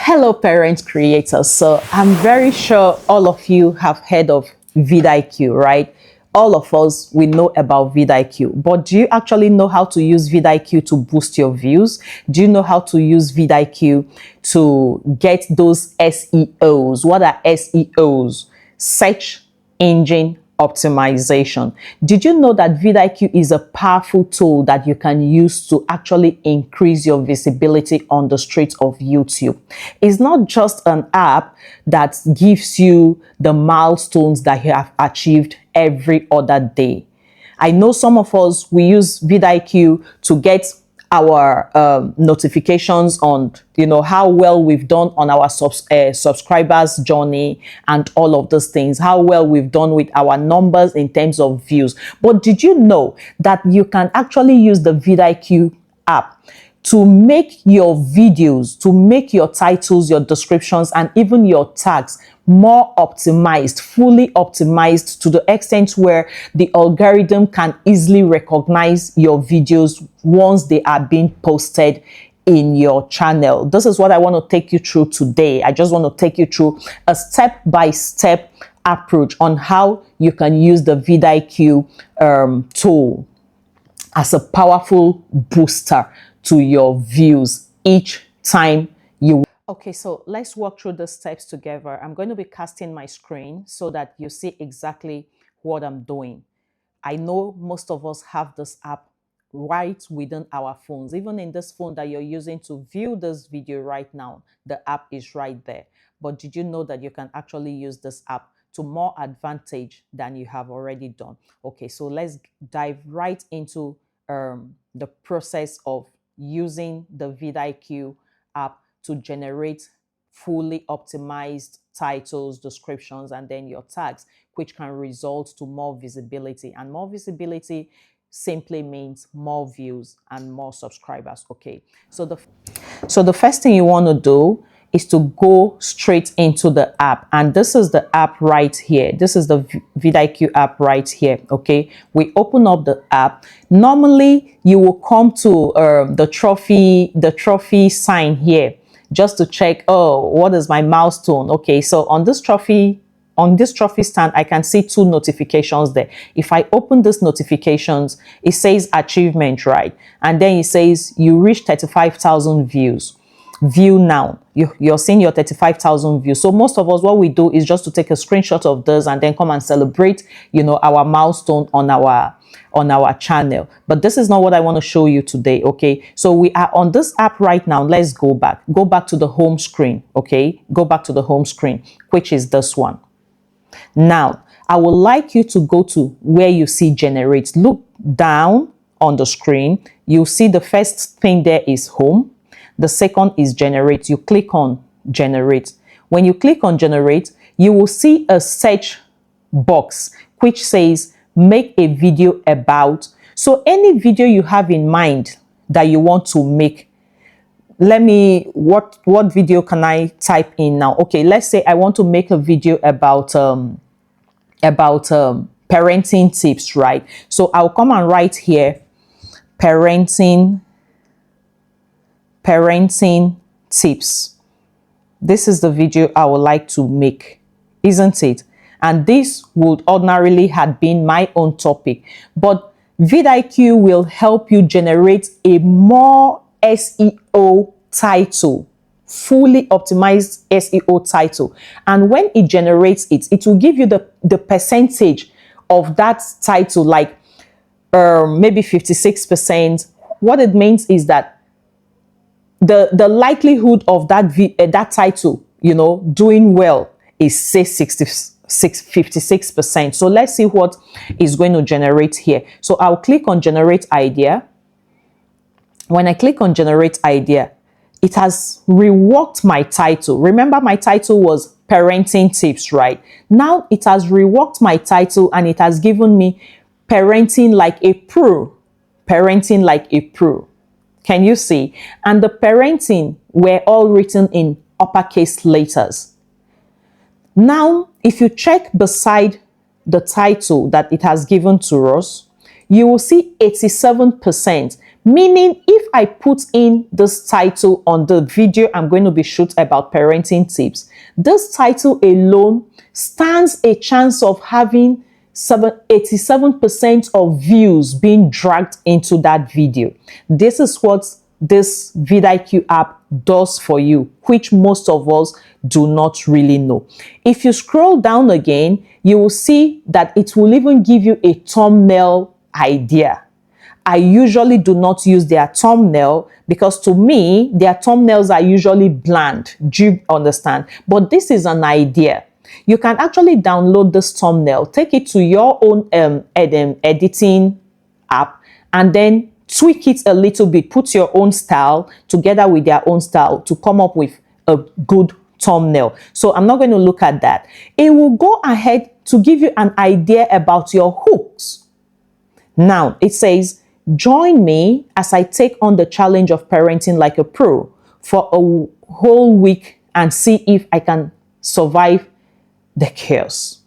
Hello parent creators. So I'm very sure all of you have heard of vidIQ, right? All of us, we know about vidIQ, but do you actually know how to use vidIQ to boost your views? Do you know how to use vidIQ to get those SEOs? What are SEOs? Search engine optimization. Did you know that vidIQ is a powerful tool that you can use to actually increase your visibility on the streets of YouTube? It's not just an app that gives you the milestones that you have achieved every other day. I know some of us, we use vidIQ to get our notifications on, how well we've done on our subscribers journey and all of those things, how well we've done with our numbers in terms of views. But did you know that you can actually use the vidIQ app to make your videos, to make your titles, your descriptions, and even your tags more optimized, fully optimized, to the extent where the algorithm can easily recognize your videos once they are being posted in your channel? This is what I want to take you through today. I just want to take you through a step-by-step approach on how you can use the vidIQ tool as a powerful booster to your views each time you. Okay, so let's walk through the steps together. I'm going to be casting my screen so that you see exactly what I'm doing. I know most of us have this app right within our phones. Even in this phone that you're using to view this video right now, the app is right there. But did you know that you can actually use this app to more advantage than you have already done? Okay, so let's dive right into the process of using the vidIQ app to generate fully optimized titles, descriptions, and then your tags, which can result to more visibility. And more visibility simply means more views and more subscribers. Okay, so the first thing you want to do is to go straight into the app, and this is the app right here. This is the vidIQ app right here. Okay, we open up the app. Normally you will come to the trophy sign here just to check, oh, what is my milestone? Okay, so on this trophy stand, I can see two notifications there. If I open this notifications, it says achievement, right? And then it says you reached 35,000 views. View now. You're seeing your 35,000 views. So most of us, what we do is just to take a screenshot of this and then come and celebrate, our milestone on our channel. But this is not what I want to show you today. Okay, so we are on this app right now. Let's go back to the home screen. Okay, go back to the home screen, which is this one. Now I would like you to go to where you see generate. Look down on the screen. You'll see the first thing there is home. The second is generate. You click on generate. When you click on generate, you will see a search box which says make a video about. So any video you have in mind that you want to make, what video can I type in now? Okay, let's say I want to make a video about parenting tips, right? So I'll come and write here parenting tips. This is the video I would like to make, isn't it? And this would ordinarily have been my own topic, but vidIQ will help you generate a more SEO title, fully optimized SEO title. And when it generates it, it will give you the percentage of that title, like maybe 56%. What it means is that the likelihood of that title, doing well is, say, 56%. So let's see what is going to generate here. So I'll click on generate idea. When I click on generate idea, it has reworked my title. Remember, my title was parenting tips, right? Now it has reworked my title and it has given me parenting like a pro. Parenting like a pro. Can you see? And the parenting were all written in uppercase letters. Now, if you check beside the title that it has given to us, you will see 87% Meaning, if I put in this title on the video I'm going to be shooting about parenting tips, this title alone stands a chance of having 87% of views being dragged into that video. This is what this vidIQ app does for you, which most of us do not really know. If you scroll down again, you will see that it will even give you a thumbnail idea. I usually do not use their thumbnail because to me, their thumbnails are usually bland. Do you understand? But this is an idea. You can actually download this thumbnail, take it to your own editing app, and then tweak it a little bit, put your own style together with their own style to come up with a good thumbnail. So I'm not going to look at that. It will go ahead to give you an idea about your hooks. Now it says, join me as I take on the challenge of parenting like a pro for a whole week and see if I can survive the chaos.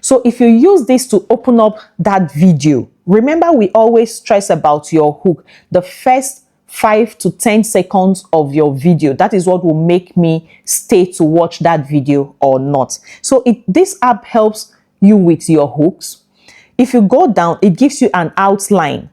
So if you use this to open up that video, remember we always stress about your hook. The first 5 to 10 seconds of your video, that is what will make me stay to watch that video or not. So this app helps you with your hooks. If you go down, it gives you an outline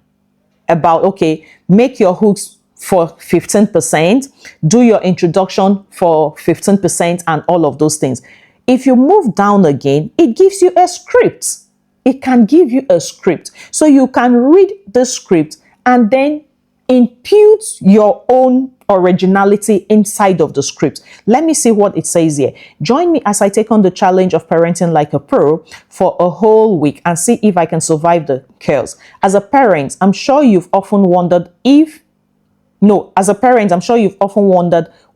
about, okay, make your hooks for 15%, do your introduction for 15% and all of those things. If you move down again, it gives you a script. It can give you a script. So you can read the script and then impute your own originality inside of the script. Let me see what it says here. Join me as I take on the challenge of parenting like a pro for a whole week and see if I can survive the chaos. As a parent, I'm sure you've often wondered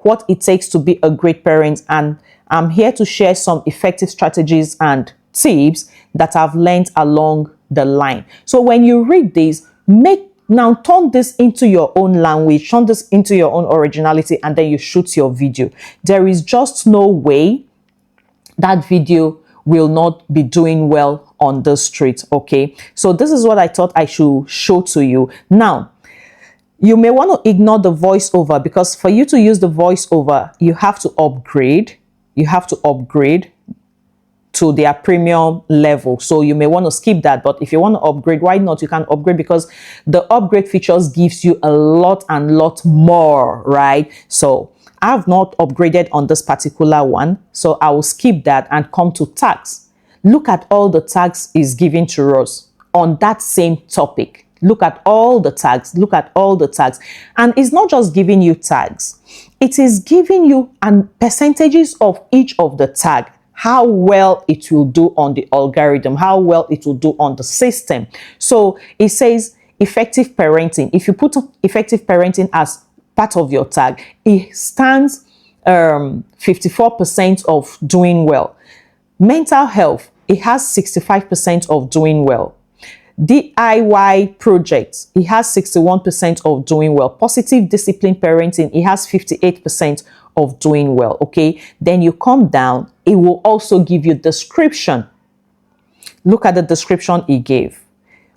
what it takes to be a great parent, and I'm here to share some effective strategies and tips that I've learned along the line. So when you read this, now turn this into your own language, turn this into your own originality, and then you shoot your video. There is just no way that video will not be doing well on the street, okay? So this is what I thought I should show to you. Now, you may want to ignore the voiceover because for you to use the voiceover, you have to upgrade. You have to upgrade to their premium level. So you may want to skip that. But if you want to upgrade, why not? You can upgrade because the upgrade features gives you a lot more, right? So I have not upgraded on this particular one. So I will skip that and come to tags. Look at all the tags is given to us on that same topic. Look at all the tags. Look at all the tags. And it's not just giving you tags. It is giving you percentages of each of the tag, how well it will do on the algorithm, how well it will do on the system. So it says effective parenting. If you put effective parenting as part of your tag, it stands 54% of doing well. Mental health, it has 65% of doing well. DIY projects, it has 61% of doing well. Positive discipline parenting, it has 58% of doing well. Okay, then you come down, it will also give you description. Look at the description it gave.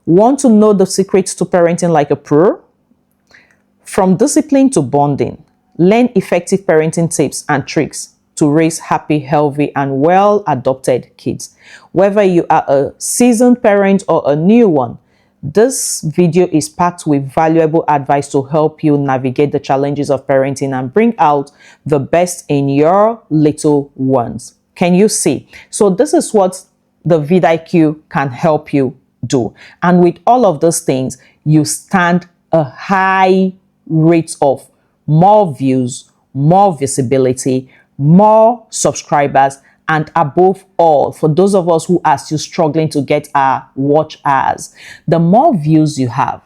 Want to know the secrets to parenting like a pro? From discipline to bonding, learn effective parenting tips and tricks to raise happy, healthy, and well-adopted kids. Whether you are a seasoned parent or a new one, this video is packed with valuable advice to help you navigate the challenges of parenting and bring out the best in your little ones. Can you see? So this is what the vidIQ can help you do. And with all of those things, you stand a high rate of more views, more visibility, more subscribers, and above all, for those of us who are still struggling to get our watch hours, the more views you have,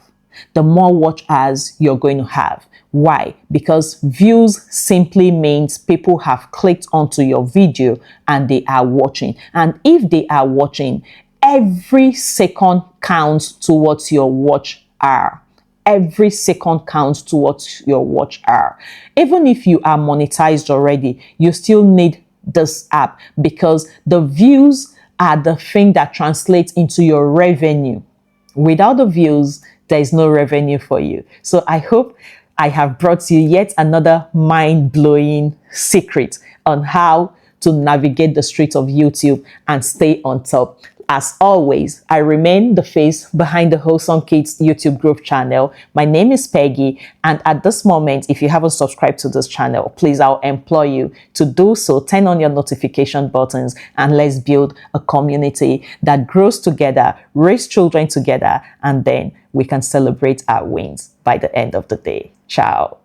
the more watch hours you're going to have. Why? Because views simply means people have clicked onto your video and they are watching. And if they are watching, every second counts towards your watch hour. Every second counts towards your watch hour. Even if you are monetized already, you still need this app because the views are the thing that translates into your revenue. Without the views, there is no revenue for you. So I hope I have brought you yet another mind-blowing secret on how to navigate the streets of YouTube and stay on top. As always, I remain the face behind the Wholesome Kids YouTube group channel. My name is Peggy, and at this moment, if you haven't subscribed to this channel, please, I'll implore you to do so. Turn on your notification buttons, and let's build a community that grows together, raise children together, and then we can celebrate our wins by the end of the day. Ciao.